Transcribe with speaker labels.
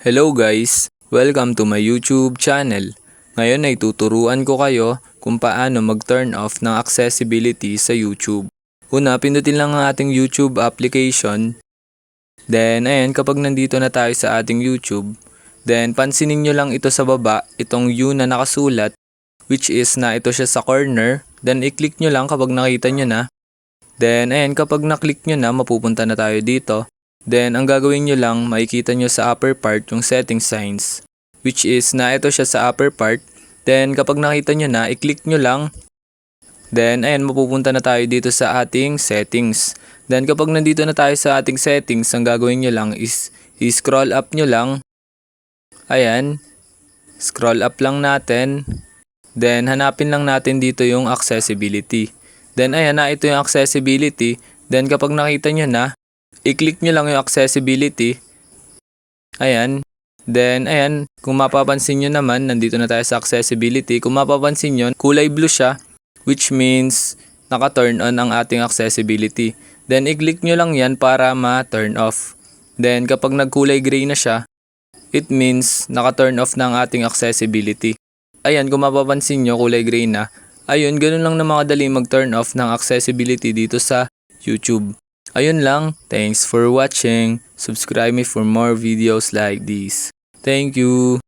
Speaker 1: Hello guys! Welcome to my YouTube channel. Ngayon ay tuturuan ko kayo kung paano mag-turn off ng accessibility sa YouTube. Una, pindutin lang ang ating YouTube application. Then, ayan, kapag nandito na tayo sa ating YouTube, then pansinin nyo lang ito sa baba, itong U na nakasulat, which is na ito siya sa corner. Then, i-click nyo lang kapag nakita nyo na. Then, ayan, kapag na-click nyo na, mapupunta na tayo dito. Then, ang gagawin nyo lang, makikita nyo sa upper part yung setting signs, which is na ito siya sa upper part. Then, kapag nakita nyo na, i-click nyo lang. Then, ayan, mapupunta na tayo dito sa ating settings. Then, kapag nandito na tayo sa ating settings, ang gagawin nyo lang is i-scroll up nyo lang. Ayan, scroll up lang natin. Then, hanapin lang natin dito yung accessibility. Then, ayan na, ito yung accessibility. Then, kapag nakita nyo na, i-click nyo lang yung accessibility. Ayan. Then, ayan, kung mapapansin nyo naman, nandito na tayo sa accessibility. Kung mapapansin nyo, kulay blue siya, which means naka-turn on ang ating accessibility. Then, i-click nyo lang yan para ma-turn off. Then, kapag nagkulay gray na siya, it means naka-turn off na ang ating accessibility. Ayan, kung mapapansin nyo, kulay gray na. Ayun, ganun lang na makadali mag-turn off ng accessibility dito sa YouTube. Ayun lang, thanks for watching. Subscribe me for more videos like this. Thank you.